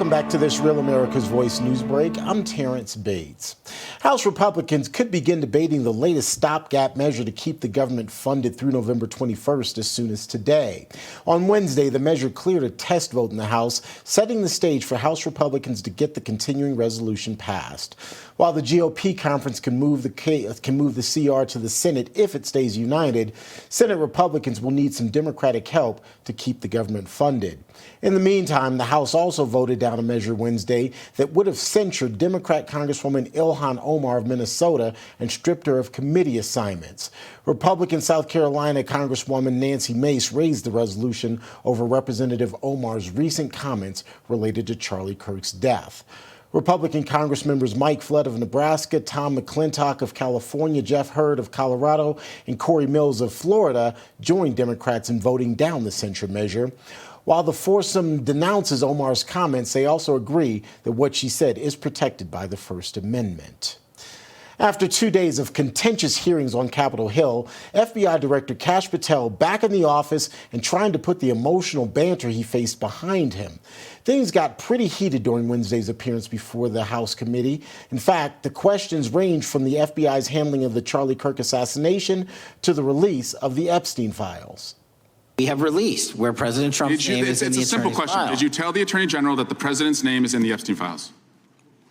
Welcome back to this Real America's Voice Newsbreak. I'm Terrence Bates. House Republicans could begin debating the latest stopgap measure to keep the government funded through November 21st as soon as today. On Wednesday, the measure cleared a test vote in the House, setting the stage for House Republicans to get the continuing resolution passed. While the GOP conference can move the CR to the Senate if it stays united, Senate Republicans will need some Democratic help to keep the government funded. In the meantime, the House also voted down a measure Wednesday that would have censured Democrat Congresswoman Ilhan Omar of Minnesota and stripped her of committee assignments. Republican South Carolina Congresswoman Nancy Mace raised the resolution over Representative Omar's recent comments related to Charlie Kirk's death. Republican Congress members Mike Flood of Nebraska, Tom McClintock of California, Jeff Hurd of Colorado, and Corey Mills of Florida joined Democrats in voting down the censure measure. While the foursome denounces Omar's comments, they also agree that what she said is protected by the First Amendment. After 2 days of contentious hearings on Capitol Hill, FBI Director Kash Patel back in the office and trying to put the emotional banter he faced behind him. Things got pretty heated during Wednesday's appearance before the House committee. In fact, the questions ranged from the FBI's handling of the Charlie Kirk assassination to the release of the Epstein files. We have released where President Trump's name is in the It's a simple question. file. Did you tell the Attorney General that the President's name is in the Epstein files?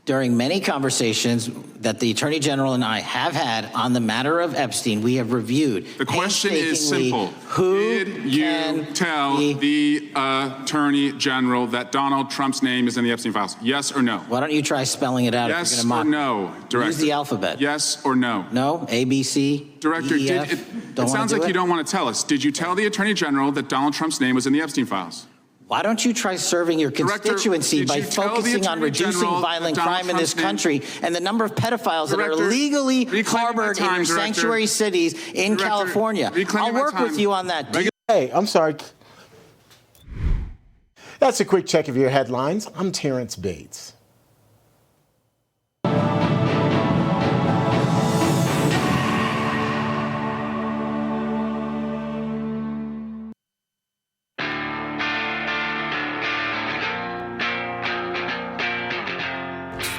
During many conversations that the Attorney General and I have had on the matter of Epstein, we have reviewed. The question is simple. Who Did you can tell the Attorney General that Donald Trump's name is in the Epstein files? Yes or no? Why don't you try spelling it out? Yes if you're or gonna mock no, Director? Use the alphabet. Yes or no? No? A, B, C, Director, D, E, F? it sounds like you don't want to tell us. Did you tell the Attorney General that Donald Trump's name was in the Epstein files? Why don't you try serving your constituency by focusing on reducing violent crime in this country and the number of pedophiles that are legally harbored in your sanctuary cities in California? I'll work with you on that. Hey, I'm sorry. That's a quick check of your headlines. I'm Terrence Bates.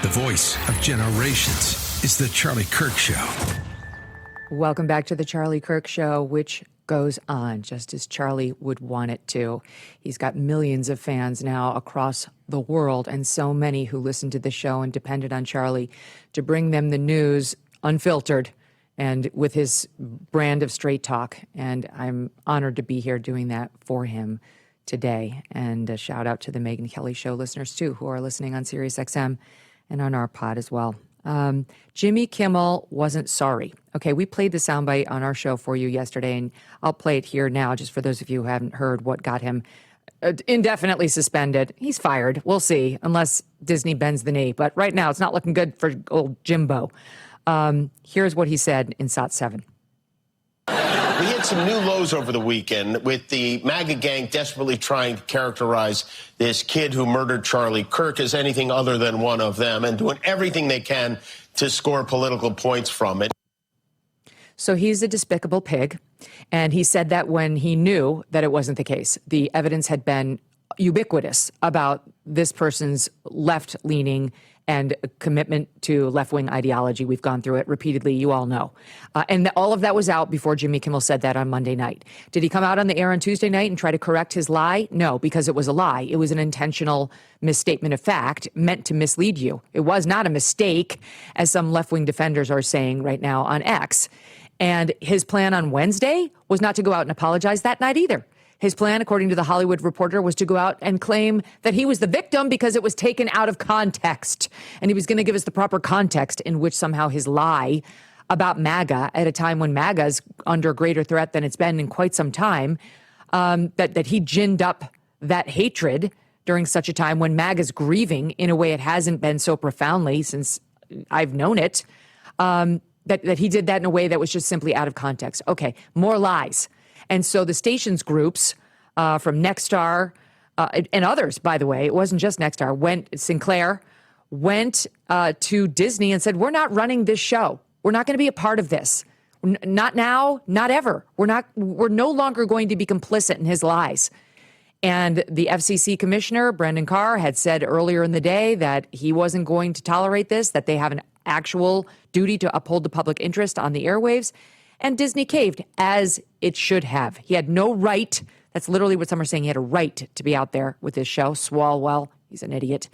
The voice of generations is the Charlie Kirk Show. Welcome back to the Charlie Kirk Show, which goes on just as Charlie would want it to. He's got millions of fans now across the world, and so many who listen to the show and depended on Charlie to bring them the news unfiltered and with his brand of straight talk. And I'm honored to be here doing that for him today. And a shout out to the Megyn Kelly Show listeners, too, who are listening on SiriusXM and on our pod as well. Jimmy Kimmel wasn't sorry. Okay, we played the soundbite on our show for you yesterday, and I'll play it here now just for those of you who haven't heard what got him indefinitely suspended. He's fired. We'll see, unless Disney bends the knee. But right now, it's not looking good for old Jimbo. Here's what he said in SOT 7. We hit some new lows over the weekend with the MAGA gang desperately trying to characterize this kid who murdered Charlie Kirk as anything other than one of them and doing everything they can to score political points from it. So he's a despicable pig, and he said that when he knew that it wasn't the case. The evidence had been ubiquitous about this person's left-leaning and commitment to left-wing ideology. We've gone through it repeatedly. You all know. And all of that was out before Jimmy Kimmel said that on Monday night. Did he come out on the air on Tuesday night and try to correct his lie? No, because it was a lie. It was an intentional misstatement of fact meant to mislead you. It was not a mistake, as some left-wing defenders are saying right now on X. And his plan on Wednesday was not to go out and apologize that night either. His plan, according to the Hollywood Reporter, was to go out and claim that he was the victim because it was taken out of context. And he was going to give us the proper context in which somehow his lie about MAGA at a time when MAGA is under greater threat than it's been in quite some time, that he ginned up that hatred during such a time when MAGA's grieving in a way it hasn't been so profoundly since I've known it, that he did that in a way that was just simply out of context. Okay, more lies. And so the stations groups from Nexstar and others, by the way, it wasn't just Nexstar, Sinclair went to Disney and said, we're not running this show. We're not going to be a part of this. Not now, not ever. We're no longer going to be complicit in his lies. And the FCC commissioner, Brendan Carr, had said earlier in the day that he wasn't going to tolerate this, that they have an actual duty to uphold the public interest on the airwaves. And Disney caved, as it should have. He had no right. That's literally what some are saying. He had a right to be out there with his show. Swalwell, he's an idiot.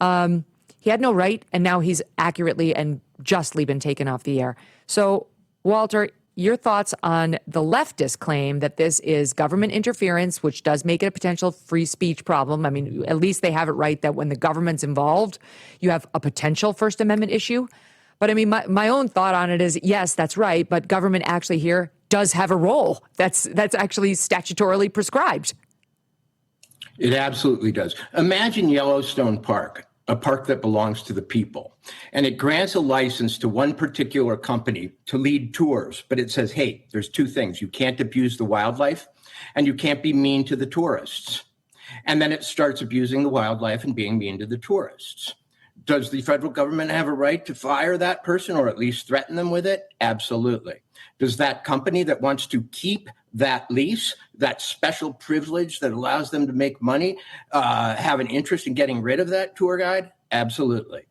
He had no right, and now he's accurately and justly been taken off the air. So, Walter, your thoughts on the leftist claim that this is government interference, which does make it a potential free speech problem. I mean, at least they have it right that when the government's involved, you have a potential First Amendment issue. But I mean, my own thought on it is, yes, that's right. But government actually here does have a role that's actually statutorily prescribed. It absolutely does. Imagine Yellowstone Park, a park that belongs to the people, and it grants a license to one particular company to lead tours. But it says, hey, there's two things. You can't abuse the wildlife and you can't be mean to the tourists. And then it starts abusing the wildlife and being mean to the tourists. Does the federal government have a right to fire that person or at least threaten them with it? Absolutely. Does that company that wants to keep that lease, that special privilege that allows them to make money, have an interest in getting rid of that tour guide? Absolutely.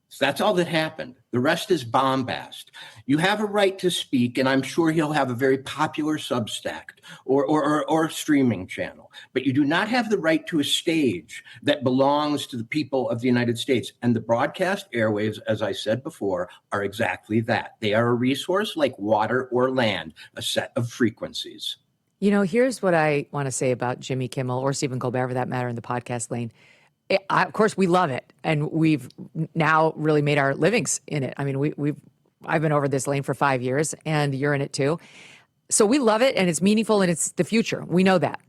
So that's all that happened. The rest is bombast. You have a right to speak, and I'm sure he'll have a very popular Substack or streaming channel, but you do not have the right to a stage that belongs to the people of the United States. And the broadcast airwaves, as I said before, are exactly that. They are a resource like water or land, a set of frequencies. You know, here's what I want to say about Jimmy Kimmel, or Stephen Colbert for that matter, in the podcast lane. Of course, we love it, and we've now really made our livings in it. I mean, I've been over this lane for 5 years, and you're in it too. So we love it, and it's meaningful, and it's the future. We know that.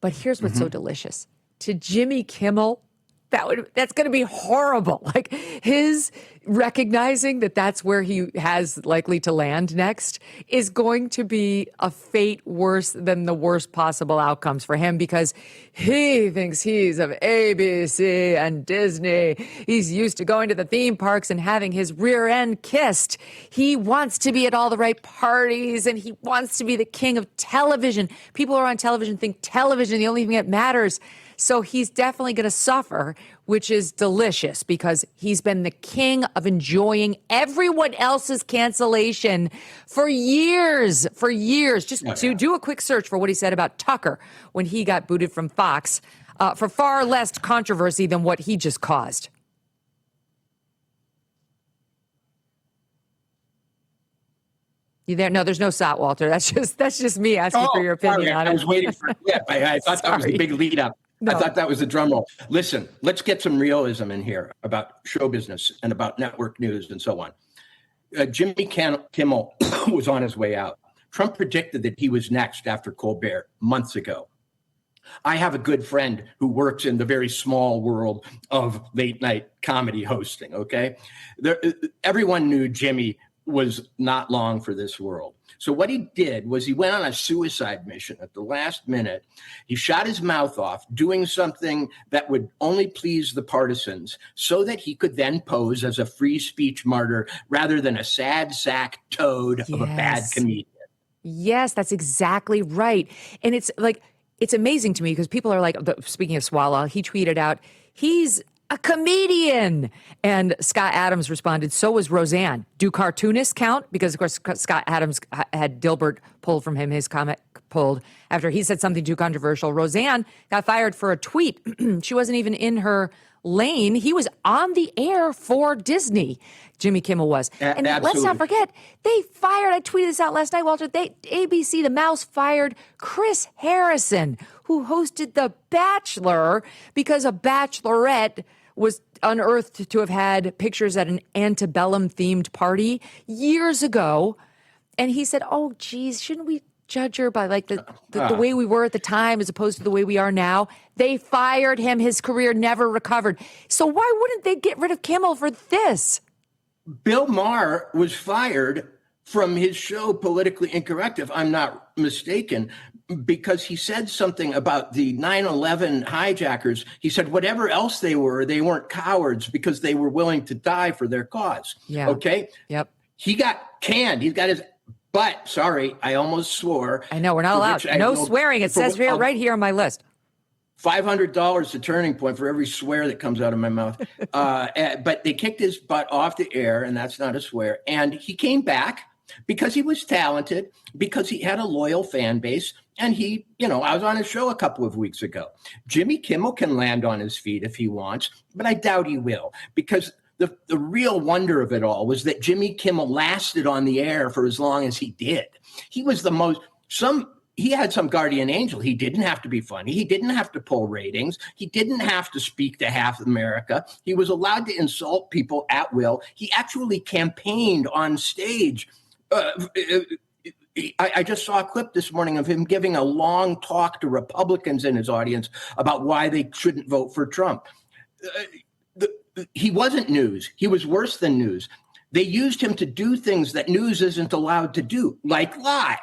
But here's what's so delicious. To Jimmy Kimmel, that's going to be horrible. Like, his recognizing that that's where he has likely to land next is going to be a fate worse than the worst possible outcomes for him, because he thinks he's of ABC and Disney. He's used to going to the theme parks and having his rear end kissed. He wants to be at all the right parties, and he wants to be the king of television. People who are on television think television is the only thing that matters. So he's definitely going to suffer, which is delicious, because he's been the king of enjoying everyone else's cancellation for years. Just to do a quick search for what he said about Tucker when he got booted from Fox, for far less controversy than what he just caused. You there? No, there's no SOT, Walter. That's just me asking for your opinion on it. I was waiting for it. Yeah, I thought that was the big lead up. No. I thought that was the drum roll. Listen, let's get some realism in here about show business and about network news and so on. Jimmy Kimmel was on his way out. Trump predicted that he was next after Colbert months ago. I have a good friend who works in the very small world of late night comedy hosting, okay? Everyone knew Jimmy was not long for this world. So what he did was he went on a suicide mission at the last minute. He shot his mouth off doing something that would only please the partisans so that he could then pose as a free speech martyr rather than a sad sack toad of a bad comedian. Yes, that's exactly right. And it's like, it's amazing to me because people are like, speaking of Swallow, he tweeted out, he's a comedian. And Scott Adams responded, so was Roseanne. Do cartoonists count? Because, of course, Scott Adams had Dilbert pulled from him, his comment pulled after he said something too controversial. Roseanne got fired for a tweet. She wasn't even in her lane. He was on the air for Disney. Jimmy Kimmel was. And let's not forget, they fired, I tweeted this out last night, Walter, ABC, the mouse fired Chris Harrison, who hosted The Bachelor, because a bachelorette was unearthed to have had pictures at an antebellum-themed party years ago. And he said, oh, geez, shouldn't we judge her by like the way we were at the time as opposed to the way we are now? They fired him. His career never recovered. So why wouldn't they get rid of Kimmel for this? Bill Maher was fired from his show Politically Incorrect, if I'm not mistaken, because he said something about the 9/11 hijackers. He said whatever else they weren't cowards because they were willing to die for their cause. Yeah. Okay? Yep. He got canned. He's got his butt. Sorry, I almost swore. I know, we're not allowed. No swearing. It says right here on my list. $500 the turning point for every swear that comes out of my mouth. But they kicked his butt off the air, and that's not a swear. And he came back because he was talented, because he had a loyal fan base. And he, I was on his show a couple of weeks ago. Jimmy Kimmel can land on his feet if he wants, but I doubt he will, because the real wonder of it all was that Jimmy Kimmel lasted on the air for as long as he did. He was he had some guardian angel. He didn't have to be funny. He didn't have to pull ratings. He didn't have to speak to half of America. He was allowed to insult people at will. He actually campaigned on stage. I just saw a clip this morning of him giving a long talk to Republicans in his audience about why they shouldn't vote for Trump. He wasn't news. He was worse than news. They used him to do things that news isn't allowed to do, like lie.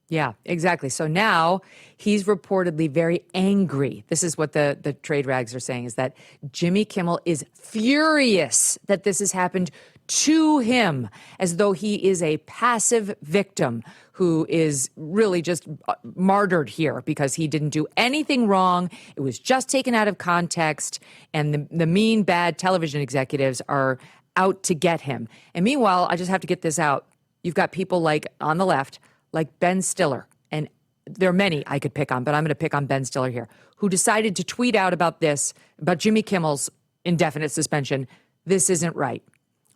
Yeah, exactly. So now he's reportedly very angry. This is what the trade rags are saying, is that Jimmy Kimmel is furious that this has happened to him, as though he is a passive victim who is really just martyred here because he didn't do anything wrong. It was just taken out of context, and the mean, bad television executives are out to get him. And meanwhile, I just have to get this out. You've got people like on the left, like Ben Stiller, and there are many I could pick on, but I'm going to pick on Ben Stiller here, who decided to tweet out about this, about Jimmy Kimmel's indefinite suspension. This isn't right.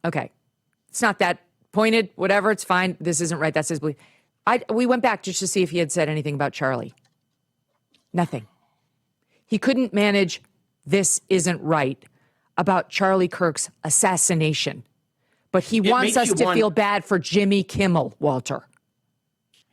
Okay, it's not that pointed, whatever, it's fine. This isn't right. That's his belief. We went back just to see if he had said anything about Charlie. Nothing. He couldn't manage "this isn't right" about Charlie Kirk's assassination. But he wants us to feel bad for Jimmy Kimmel, Walter.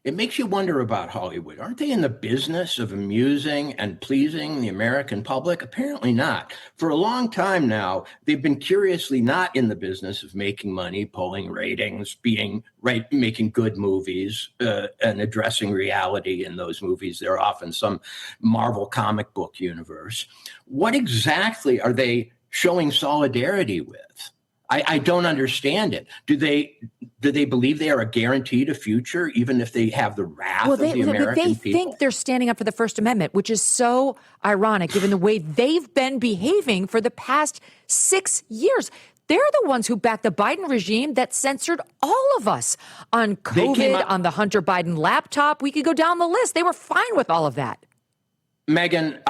It makes you wonder about Hollywood. Aren't they in the business of amusing and pleasing the American public? Apparently not. For a long time now, they've been curiously not in the business of making money, pulling ratings, making good movies, and addressing reality in those movies. They're often some Marvel comic book universe. What exactly are they showing solidarity with? I don't understand it. Do they believe they are a guaranteed a future, even if they have the wrath of the American people? They think they're standing up for the First Amendment, which is so ironic, given the way they've been behaving for the past 6 years. They're the ones who backed the Biden regime that censored all of us on COVID, on the Hunter Biden laptop. We could go down the list. They were fine with all of that. Megyn,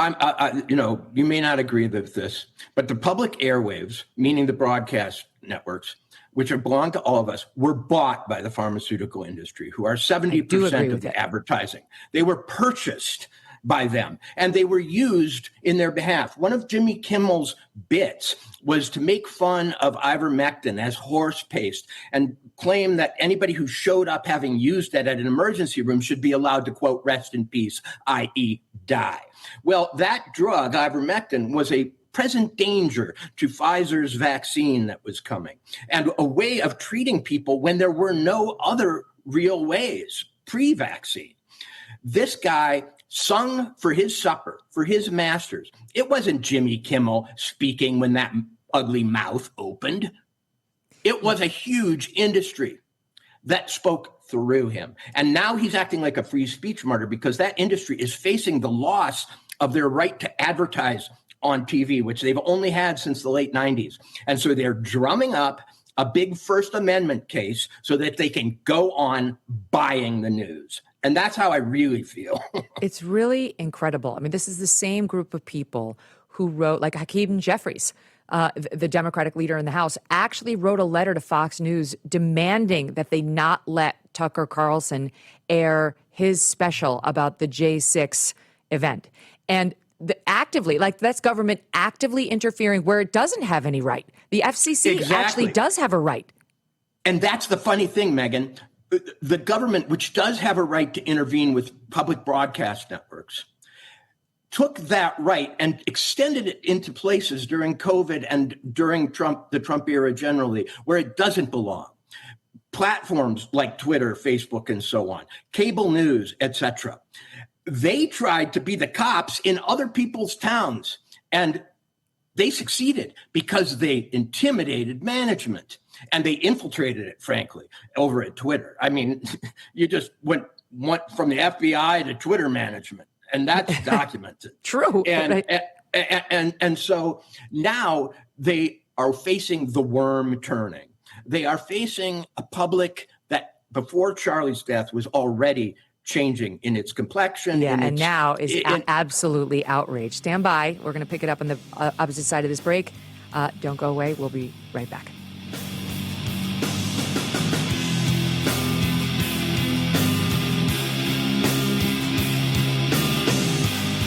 you may not agree with this, but the public airwaves, meaning the broadcast networks, which belong to all of us, were bought by the pharmaceutical industry, who are 70% of the advertising. They were purchased by them, and they were used in their behalf. One of Jimmy Kimmel's bits was to make fun of ivermectin as horse paste and claim that anybody who showed up having used it at an emergency room should be allowed to, quote, rest in peace, i.e. die. Well, that drug, ivermectin, was a present danger to Pfizer's vaccine that was coming, and a way of treating people when there were no other real ways pre-vaccine. This guy sung for his supper, for his masters. It wasn't Jimmy Kimmel speaking when that ugly mouth opened. It was a huge industry that spoke through him. And now he's acting like a free speech martyr because that industry is facing the loss of their right to advertise on TV, which they've only had since the late 90s. And so they're drumming up a big First Amendment case so that they can go on buying the news. And that's how I really feel. It's really incredible. I mean, this is the same group of people who wrote, like Hakeem Jeffries, the Democratic leader in the House, actually wrote a letter to Fox News demanding that they not let Tucker Carlson air his special about the J6 event. And that's government actively interfering where it doesn't have any right. The FCC actually does have a right. And that's the funny thing, Megyn. The government, which does have a right to intervene with public broadcast networks, took that right and extended it into places during COVID and during the Trump era generally, where it doesn't belong. Platforms like Twitter, Facebook, and so on, cable news, etc. They tried to be the cops in other people's towns, and they succeeded because they intimidated management. And they infiltrated it, frankly, over at Twitter. I mean, you just went from the FBI to Twitter management. and that's documented. True. And so now they are facing the worm turning. They are facing a public that before Charlie's death was already changing in its complexion. Yeah, and now is absolutely outraged. Stand by. We're going to pick it up on the opposite side of this break. Don't go away. We'll be right back.